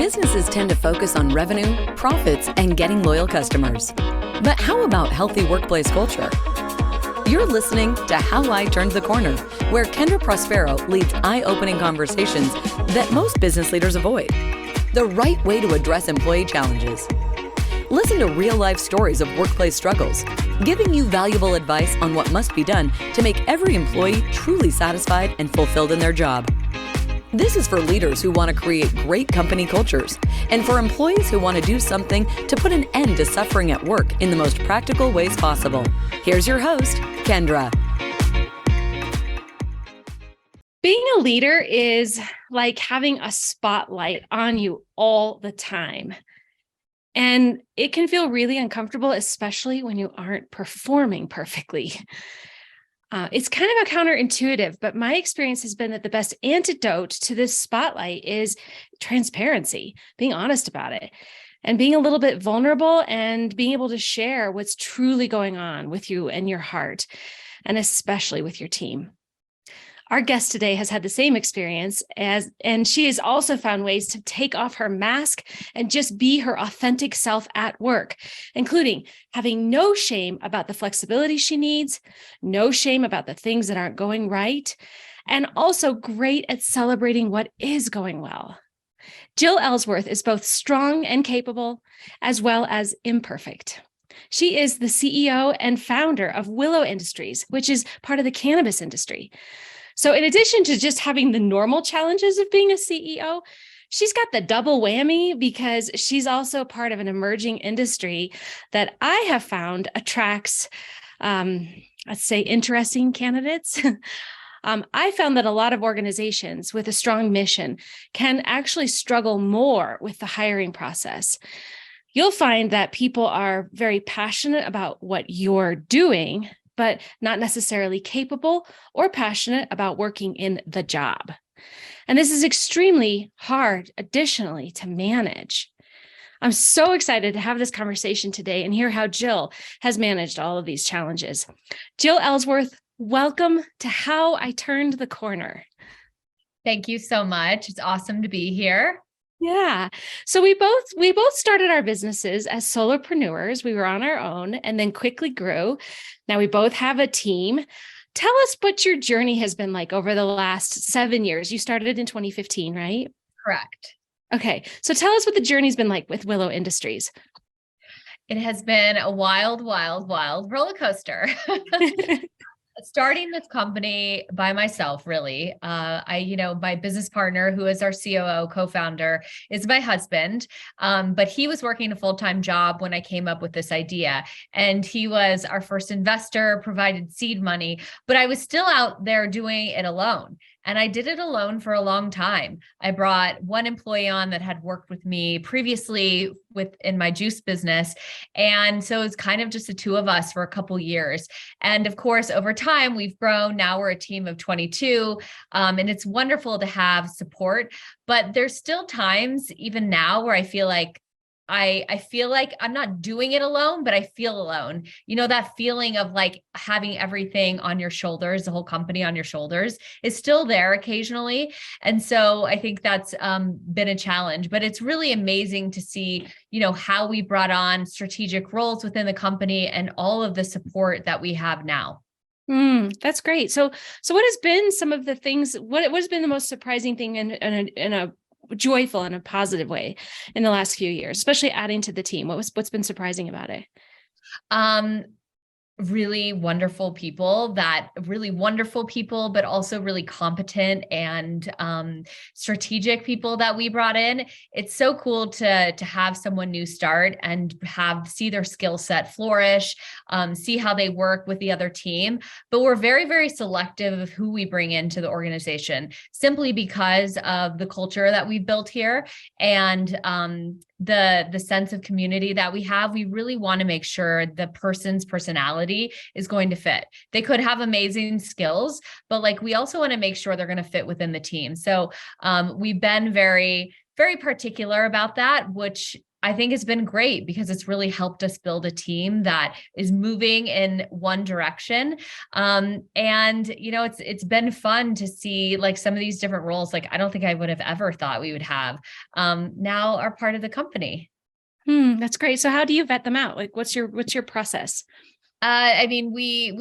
Businesses tend to focus on revenue, profits, and getting loyal customers. But how about healthy workplace culture? You're listening to How I Turned the Corner, where Kendra Prospero leads eye-opening conversations that most business leaders avoid. The right way to address employee challenges. Listen to real-life stories of workplace struggles, giving you valuable advice on what must be done to make every employee truly satisfied and fulfilled in their job. This is for leaders who want to create great company cultures and for employees who want to do something to put an end to suffering at work in the most practical ways possible. Here's your host, Kendra. Being a leader is like having a spotlight on you all the time. And it can feel really uncomfortable, especially when you aren't performing perfectly. It's kind of a counterintuitive, but my experience has been that the best antidote to this spotlight is transparency, being honest about it, and being a little bit vulnerable and being able to share what's truly going on with you and your heart, and especially with your team. Our guest today has had the same experience and she has also found ways to take off her mask and just be her authentic self at work, including having no shame about the flexibility she needs, no shame about the things that aren't going right, and also great at celebrating what is going well. Jill Ellsworth is both strong and capable, as well as imperfect. She is the CEO and founder of Willow Industries, which is part of the cannabis industry. So in addition to just having the normal challenges of being a CEO, she's got the double whammy because she's also part of an emerging industry that I have found attracts, let's say, interesting candidates. I found that a lot of organizations with a strong mission can actually struggle more with the hiring process. You'll find that people are very passionate about what you're doing, but not necessarily capable or passionate about working in the job. And this is extremely hard, additionally, to manage. I'm so excited to have this conversation today and hear how Jill has managed all of these challenges. Jill Ellsworth, welcome to How I Turned the Corner. Thank you so much. It's awesome to be here. Yeah. So we both started our businesses as solopreneurs. We were on our own and then quickly grew. Now we both have a team. Tell us what your journey has been like over the last 7 years. You started in 2015, right? Correct. Okay. So tell us what the journey's been like with Willow Industries. It has been a wild, wild, wild roller coaster. Starting this company by myself, really. My business partner, who is our COO, co-founder, is my husband. But he was working a full-time job when I came up with this idea. And he was our first investor, provided seed money, but I was still out there doing it alone. And I did it alone for a long time. I brought one employee on that had worked with me previously in my juice business. And so it's kind of just the two of us for a couple years. And of course, over time, we've grown. Now we're a team of 22. And it's wonderful to have support. But there's still times, even now, where I feel like I'm not doing it alone, but I feel alone. You know, that feeling of like having everything on your shoulders, the whole company on your shoulders is still there occasionally. And so I think that's been a challenge, but it's really amazing to see, how we brought on strategic roles within the company and all of the support that we have now. That's great. So what has been some of the things, what has been the most surprising thing in a joyful and a positive way in the last few years, especially adding to the team? What's been surprising about it? Really wonderful people, but also really competent and strategic people that we brought in. It's so cool to have someone new start and see their skill set flourish, see how they work with the other team. But we're very, very selective of who we bring into the organization, simply because of the culture that we've built here and the sense of community that we have. We really want to make sure the person's personality is going to fit. They could have amazing skills, but we also want to make sure they're going to fit within the team. So we've been very, very particular about that, which I think it's been great because it's really helped us build a team that is moving in one direction. And it's been fun to see like some of these different roles. Like I don't think I would have ever thought we would have now are part of the company. That's great. So how do you vet them out? Like what's your process? I mean, we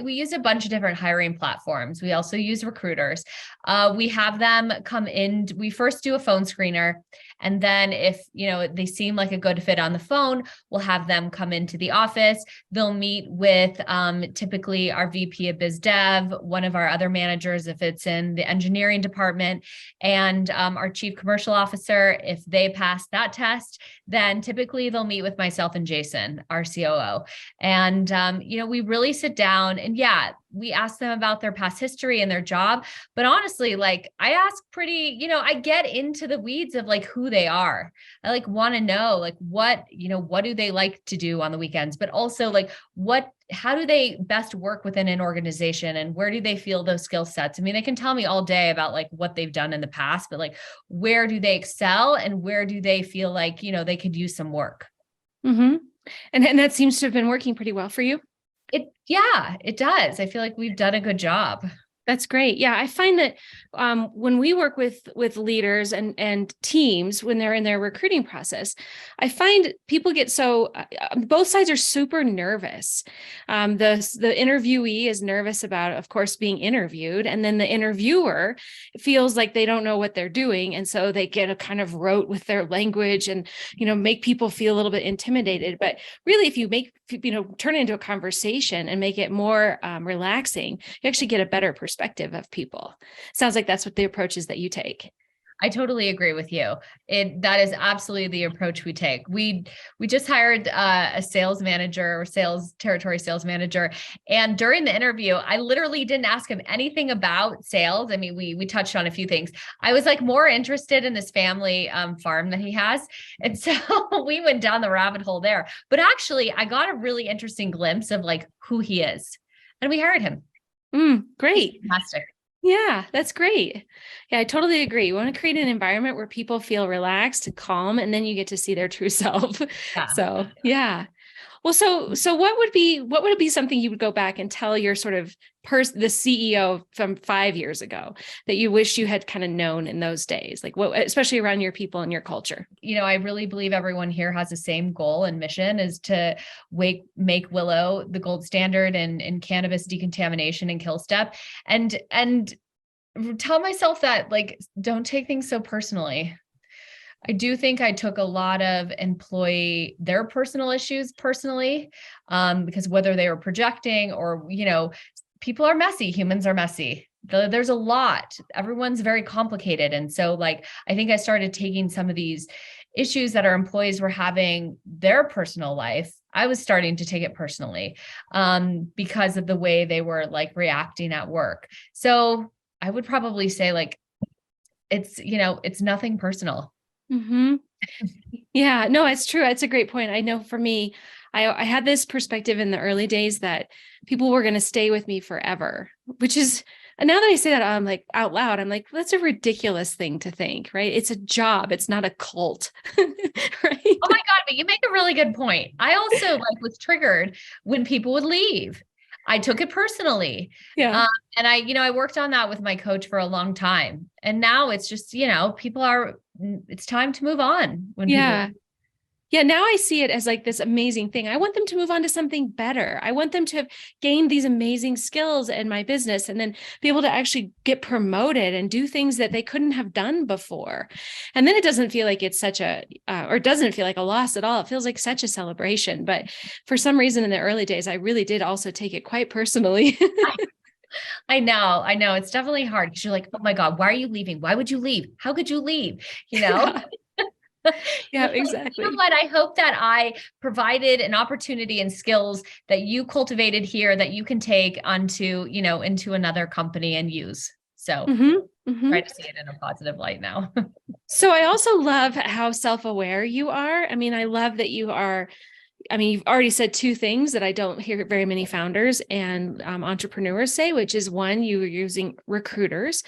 use a bunch of different hiring platforms. We also use recruiters. We have them come in. We first do a phone screener, and then if they seem like a good fit on the phone, we'll have them come into the office. They'll meet with typically our VP of Biz Dev, one of our other managers if it's in the engineering department, and our Chief Commercial Officer. If they pass that test, then typically they'll meet with myself and Jason, our COO, and we really sit down and we ask them about their past history and their job. But honestly, like I ask I get into the weeds of like who they are. I like want to know like what do they like to do on the weekends, but also like how do they best work within an organization and where do they feel those skill sets? I mean, they can tell me all day about like what they've done in the past, but like where do they excel and where do they feel like, they could use some work? Mm-hmm. And that seems to have been working pretty well for you. It does. I feel like we've done a good job. That's great. Yeah, I find that when we work with leaders and teams when they're in their recruiting process, I find people get so both sides are super nervous. The interviewee is nervous about, of course, being interviewed, and then the interviewer feels like they don't know what they're doing, and so they get a kind of rote with their language and make people feel a little bit intimidated. But really, if you turn it into a conversation and make it more relaxing, you actually get a better perspective of people. Sounds like that's what the approach is that you take. I totally agree with you. That is absolutely the approach we take. We just hired a sales manager or territory sales manager. And during the interview, I literally didn't ask him anything about sales. I mean, we touched on a few things. I was like more interested in this family farm that he has. And so we went down the rabbit hole there. But actually, I got a really interesting glimpse of like who he is. And we hired him. Great. Fantastic. Yeah, that's great. Yeah, I totally agree. You want to create an environment where people feel relaxed and calm, and then you get to see their true self. Yeah. So, yeah. Well, so what would it be something you would go back and tell your sort of the CEO from 5 years ago that you wish you had kind of known in those days, like what, especially around your people and your culture? I really believe everyone here has the same goal and mission is to make Willow the gold standard in cannabis decontamination and kill step, and tell myself that like, don't take things so personally. I do think I took a lot of their personal issues personally, because whether they were projecting or, people are messy, humans are messy. There's a lot, everyone's very complicated. And so like, I think I started taking some of these issues that our employees were having their personal life. I was starting to take it personally, because of the way they were like reacting at work. So I would probably say like, it's nothing personal. Mm-hmm. Yeah, no, it's true. It's a great point. I know for me, I had this perspective in the early days that people were going to stay with me forever, which is, and now that I say that I'm like out loud, I'm like, that's a ridiculous thing to think, right? It's a job. It's not a cult, right? Oh my God, but you make a really good point. I also like was triggered when people would leave. I took it personally. Yeah. And I worked on that with my coach for a long time. And now it's just, it's time to move on. Yeah. Now I see it as like this amazing thing. I want them to move on to something better. I want them to have gained these amazing skills in my business and then be able to actually get promoted and do things that they couldn't have done before. And then it doesn't feel like it's or doesn't feel like a loss at all. It feels like such a celebration. But for some reason in the early days, I really did also take it quite personally. I know. It's definitely hard because you're like, oh my God, why are you leaving? Why would you leave? How could you leave? Yeah. Yeah, exactly. You know what? I hope that I provided an opportunity and skills that you cultivated here that you can take onto, into another company and use. So try to see it in a positive light now. So I also love how self-aware you are. I mean, I love that you are I mean, you've already said two things that I don't hear very many founders and entrepreneurs say, which is one, you're using recruiters.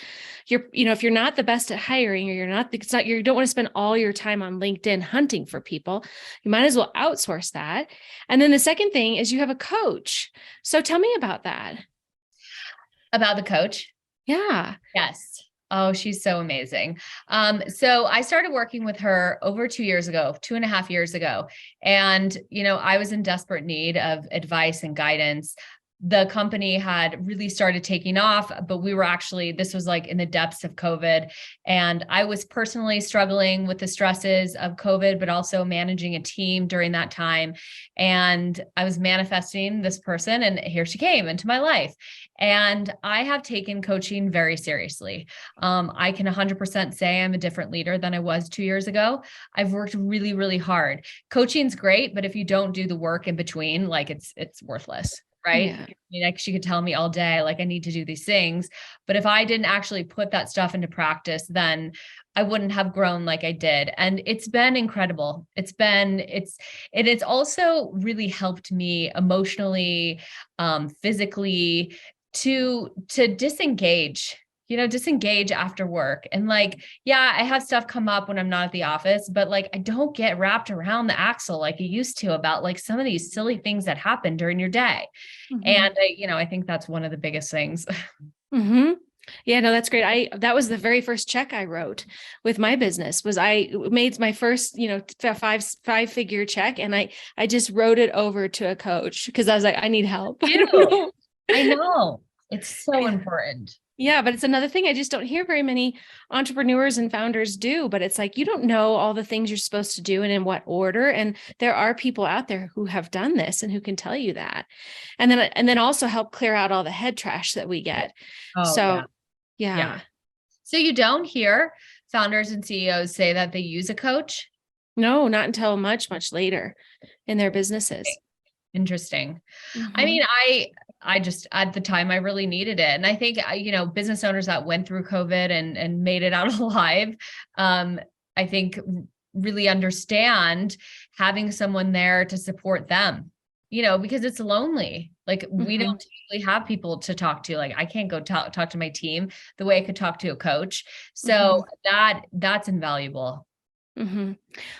If you're not the best at hiring, or you don't want to spend all your time on LinkedIn hunting for people, you might as well outsource that. And then the second thing is you have a coach. So tell me about that. About the coach? Yeah. Yes. Oh, she's so amazing. So I started working with her over 2 years ago, 2.5 years ago. And, I was in desperate need of advice and guidance. The company had really started taking off, but this was like in the depths of COVID. And I was personally struggling with the stresses of COVID, but also managing a team during that time. And I was manifesting this person, and here she came into my life. And I have taken coaching very seriously. I can 100% say I'm a different leader than I was 2 years ago. I've worked really, really hard. Coaching's great, but if you don't do the work in between, like it's worthless. Right. Yeah. I mean, like she could tell me all day, like I need to do these things. But if I didn't actually put that stuff into practice, then I wouldn't have grown like I did. And it's been incredible. It's also really helped me emotionally, physically to disengage after work. And like, yeah, I have stuff come up when I'm not at the office, but like, I don't get wrapped around the axle like I used to about like some of these silly things that happen during your day. Mm-hmm. And I think that's one of the biggest things. Mm-hmm. Yeah, no, that's great. That was the very first check I wrote with my business. Was I made my first, five-figure check, and I just wrote it over to a coach because I was like, I need help. I know. It's so important. Yeah, but it's another thing I just don't hear very many entrepreneurs and founders do. But it's like, you don't know all the things you're supposed to do and in what order. And there are people out there who have done this and who can tell you that. And then also help clear out all the head trash that we get. Oh, so yeah. So you don't hear founders and CEOs say that they use a coach? No, not until much, much later in their businesses. Interesting. Mm-hmm. I mean, I just, at the time I really needed it. And I think, business owners that went through COVID and made it out alive, I think really understand having someone there to support them, because it's lonely. Like we don't typically have people to talk to. Like I can't go talk to my team the way I could talk to a coach. So that's invaluable. Mm-hmm.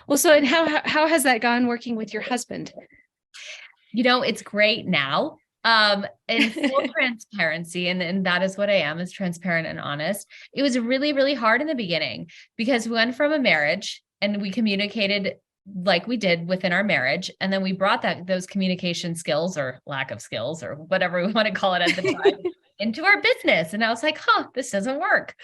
Well, so, and how has that gone working with your husband? It's great now. In full transparency, and that is what I am, is transparent and honest. It was really, really hard in the beginning because we went from a marriage and we communicated like we did within our marriage. And then we brought those communication skills or lack of skills or whatever we want to call it at the time into our business. And I was like, this doesn't work.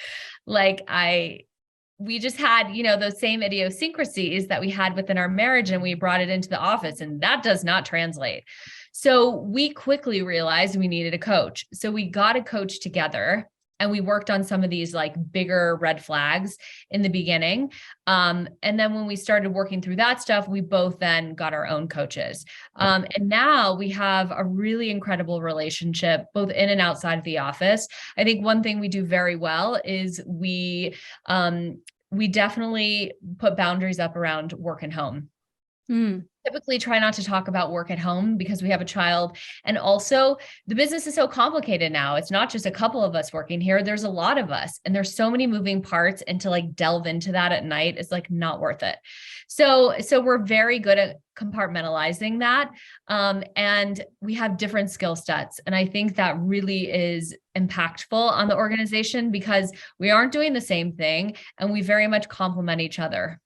We just had, those same idiosyncrasies that we had within our marriage, and we brought it into the office, and that does not translate. So we quickly realized we needed a coach. So we got a coach together, and we worked on some of these like bigger red flags in the beginning. And then when we started working through that stuff, we both then got our own coaches. And now we have a really incredible relationship, both in and outside of the office. I think one thing we do very well is we definitely put boundaries up around work and home. Typically try not to talk about work at home because we have a child. And also the business is so complicated now. It's not just a couple of us working here. There's a lot of us, and there's so many moving parts, and to like delve into that at night is like not worth it. So we're very good at compartmentalizing that. And we have different skill sets. And I think that really is impactful on the organization because we aren't doing the same thing, and we very much complement each other.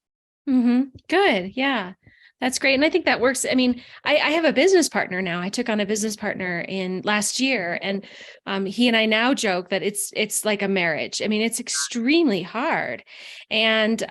Mm-hmm. Good. Yeah. That's great. And I think that works. I mean, I have a business partner now. I took on a business partner in last year, and he and I now joke that it's like a marriage. I mean, it's extremely hard. And so,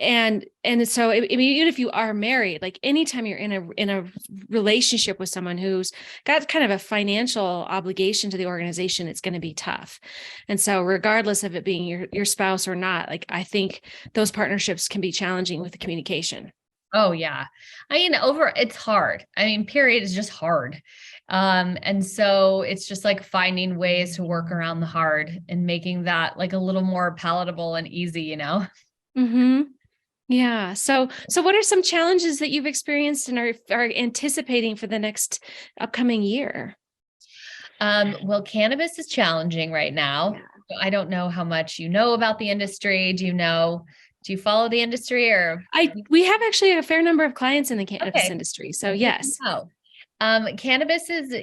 I mean, even if you are married, like anytime you're in a relationship with someone who's got kind of a financial obligation to the organization, it's going to be tough. And so regardless of it being your spouse or not, like, I think those partnerships can be challenging with the communication. Oh yeah. I mean, it's hard. I mean, period is just hard. And so it's just like finding ways to work around the hard and making that like a little more palatable and easy, Mm-hmm. Yeah. So what are some challenges that you've experienced and are anticipating for the next upcoming year? Well, cannabis is challenging right now. I don't know how much you know about the industry. Do you follow the industry or? We have actually a fair number of clients in the cannabis Okay. industry. So Well, good to yes. know. Cannabis is,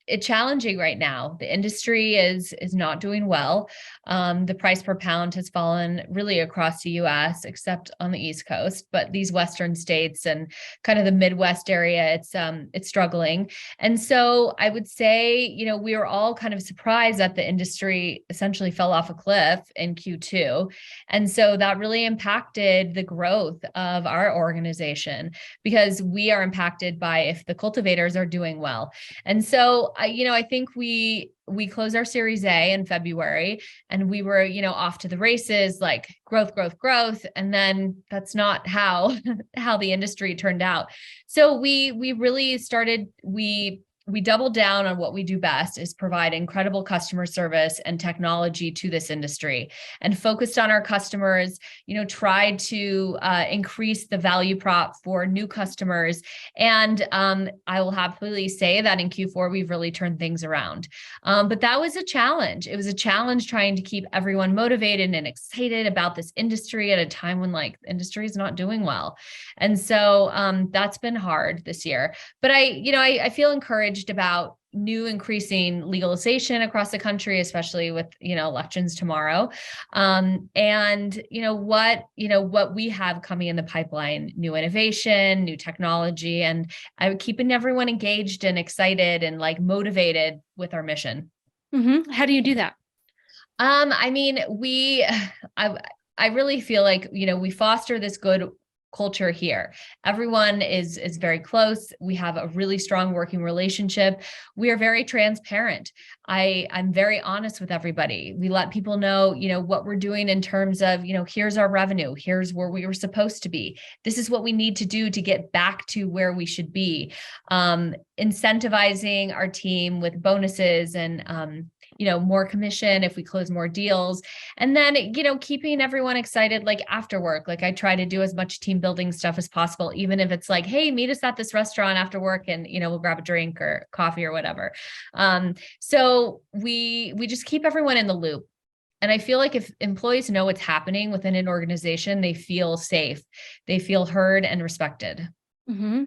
it's challenging right now. The industry is not doing well. The price per pound has fallen really across the US, except on the East Coast, but these Western states and kind of the Midwest area, it's struggling. And so I would say, we were all kind of surprised that the industry essentially fell off a cliff in Q2. And so that really impacted the growth of our organization because we are impacted by if the cultivators are doing well. And so I think we closed our Series A in February and we were, off to the races, like growth, growth, growth. And then that's not how how the industry turned out. So we really started, we doubled down on what we do best is provide incredible customer service and technology to this industry and focused on our customers, tried to increase the value prop for new customers. And I will happily say that in Q4, we've really turned things around. But that was a challenge. It was a challenge trying to keep everyone motivated and excited about this industry at a time when like the industry is not doing well. And so that's been hard this year. But I feel encouraged about new increasing legalization across the country, especially with, elections tomorrow. And what we have coming in the pipeline, new innovation, new technology, and I'm keeping everyone engaged and excited and like motivated with our mission. Mm-hmm. How do you do that? I mean, I really feel like, we foster this good culture here. Everyone is very close. We have a really strong working relationship. We are very transparent. I'm very honest with everybody. We let people know, what we're doing in terms of, here's our revenue, here's where we were supposed to be. This is what we need to do to get back to where we should be. Incentivizing our team with bonuses and more commission if we close more deals. And then, keeping everyone excited, like after work, like I try to do as much team building stuff as possible, even if it's like, hey, meet us at this restaurant after work and, we'll grab a drink or coffee or whatever. So we just keep everyone in the loop. And I feel like if employees know what's happening within an organization, they feel safe, they feel heard and respected. Mm-hmm.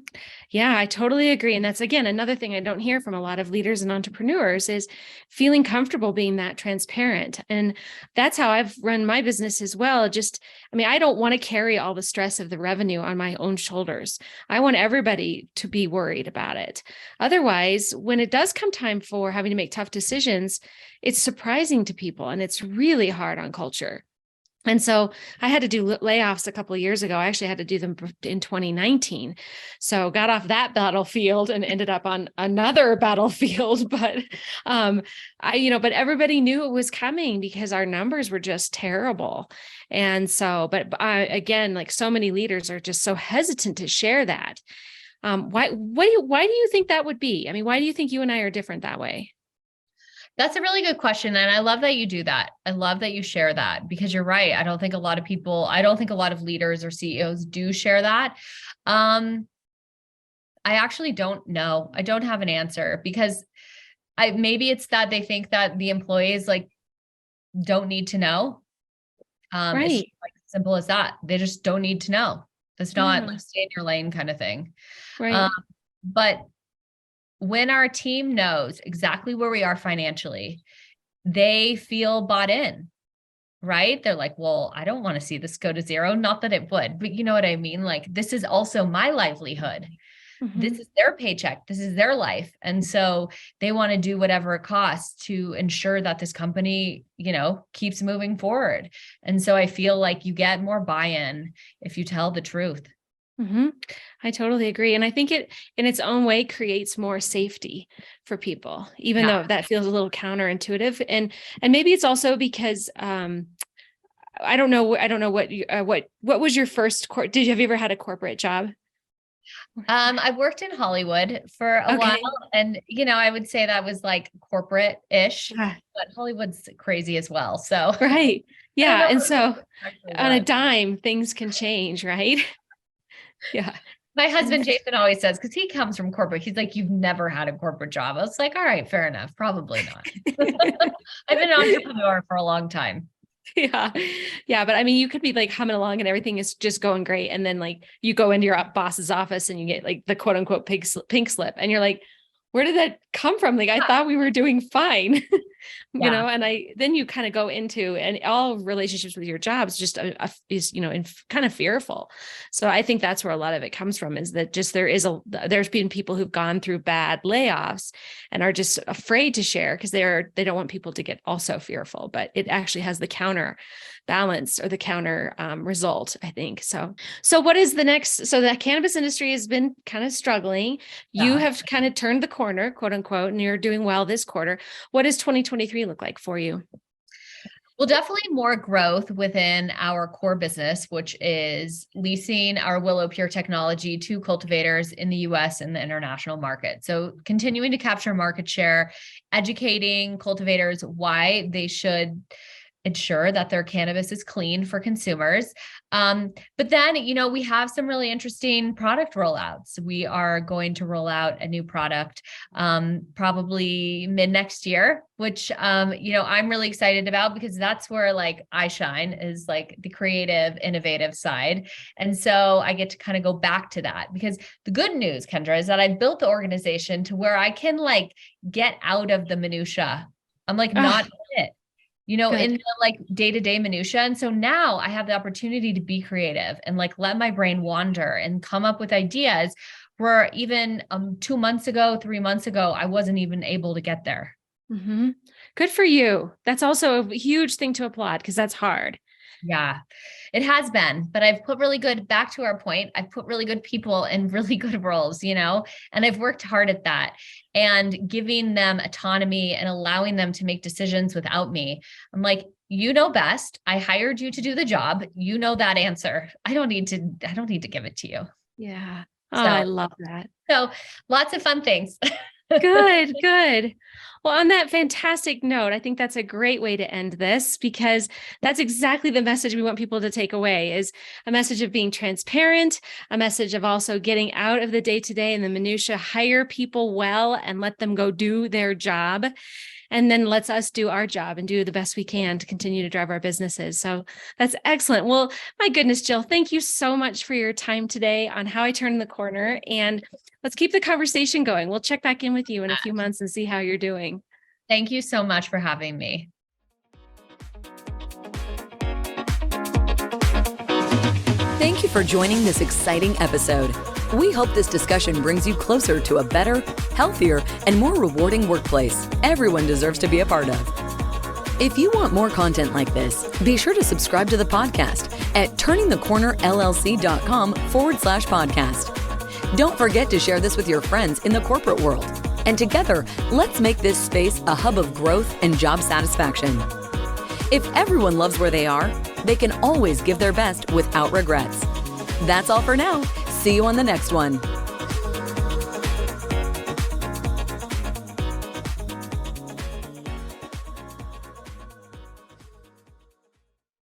Yeah, I totally agree. And that's, again, another thing I don't hear from a lot of leaders and entrepreneurs is feeling comfortable being that transparent. And that's how I've run my business as well. I don't want to carry all the stress of the revenue on my own shoulders. I want everybody to be worried about it. Otherwise, when it does come time for having to make tough decisions, it's surprising to people and it's really hard on culture. And so I had to do layoffs a couple of years ago. I actually had to do them in 2019. So got off that battlefield and ended up on another battlefield. But but everybody knew it was coming because our numbers were just terrible. And so, again, like so many leaders are just so hesitant to share that. Why do you think that would be? I mean, why do you think you and I are different that way? That's a really good question. And I love that you do that. I love that you share that because you're right. I don't think a lot of leaders or CEOs do share that. I actually don't know. I don't have an answer because maybe it's that they think that the employees like don't need to know. It's Right. like simple as that. They just don't need to know. It's not like stay in your lane kind of thing. Right. But when our team knows exactly where we are financially, they feel bought in, right? They're like, well, I don't want to see this go to zero. Not that it would, but you know what I mean? Like, this is also my livelihood. Mm-hmm. This is their paycheck. This is their life. And so they want to do whatever it costs to ensure that this company, keeps moving forward. And so I feel like you get more buy-in if you tell the truth. Mm-hmm. I totally agree. And I think it in its own way creates more safety for people, even though that feels a little counterintuitive. And maybe it's also because I don't know what was your first did you have you ever had a corporate job? I worked in Hollywood for a while and, I would say that was like corporate-ish, but Hollywood's crazy as well. So Right. Yeah. And what so actually on a was. dime, things can change, right? Yeah. My husband, Jason, always says, because he comes from corporate, he's like, you've never had a corporate job. I was like, all right, fair enough. Probably not. I've been an entrepreneur for a long time. Yeah. Yeah. But I mean, you could be like humming along and everything is just going great. And then like you go into your boss's office and you get like the quote unquote pink slip. And you're like, where did that come from? Like, I thought we were doing fine, Yeah. and then you kind of go into, and all relationships with your jobs just is, kind of fearful. So I think that's where a lot of it comes from, is that just there's been people who've gone through bad layoffs and are just afraid to share because they don't want people to get also fearful, but it actually has the counter balance or the counter result, I think. So what is the next? So the cannabis industry has been kind of struggling. You Yeah. have kind of turned the corner, quote unquote, and you're doing well this quarter. What does 2023 look like for you? Well, definitely more growth within our core business, which is leasing our Willow Pure technology to cultivators in the US and the international market. So continuing to capture market share, educating cultivators why they should ensure that their cannabis is clean for consumers. But then, we have some really interesting product rollouts. We are going to roll out a new product probably mid next year, which, I'm really excited about, because that's where like I shine, is like the creative, innovative side. And so I get to kind of go back to that, because the good news, Kendra, is that I've built the organization to where I can like get out of the minutia. I'm like not in it. In the like day-to-day minutia. And so now I have the opportunity to be creative and like let my brain wander and come up with ideas where even 2 months ago, 3 months ago, I wasn't even able to get there. Mm-hmm. Good for you. That's also a huge thing to applaud, because that's hard. Yeah, it has been, but I've put back to our point, I've put really good people in really good roles, and I've worked hard at that, and giving them autonomy and allowing them to make decisions without me. I'm like, you know best. I hired you to do the job. You know that answer. I don't need to give it to you. Yeah. Oh, So I love that. So lots of fun things. Good, good. Well, on that fantastic note, I think that's a great way to end this, because that's exactly the message we want people to take away, is a message of being transparent, a message of also getting out of the day-to-day and the minutia, hire people well and let them go do their job. And then lets us do our job and do the best we can to continue to drive our businesses. So that's excellent. Well, my goodness, Jill, thank you so much for your time today on How I Turned the Corner. And let's keep the conversation going. We'll check back in with you in a few months and see how you're doing. Thank you so much for having me. Thank you for joining this exciting episode. We hope this discussion brings you closer to a better, healthier, and more rewarding workplace everyone deserves to be a part of. If you want more content like this, be sure to subscribe to the podcast at turningthecornerllc.com/podcast. Don't forget to share this with your friends in the corporate world. And together, let's make this space a hub of growth and job satisfaction. If everyone loves where they are, they can always give their best without regrets. That's all for now. See you on the next one.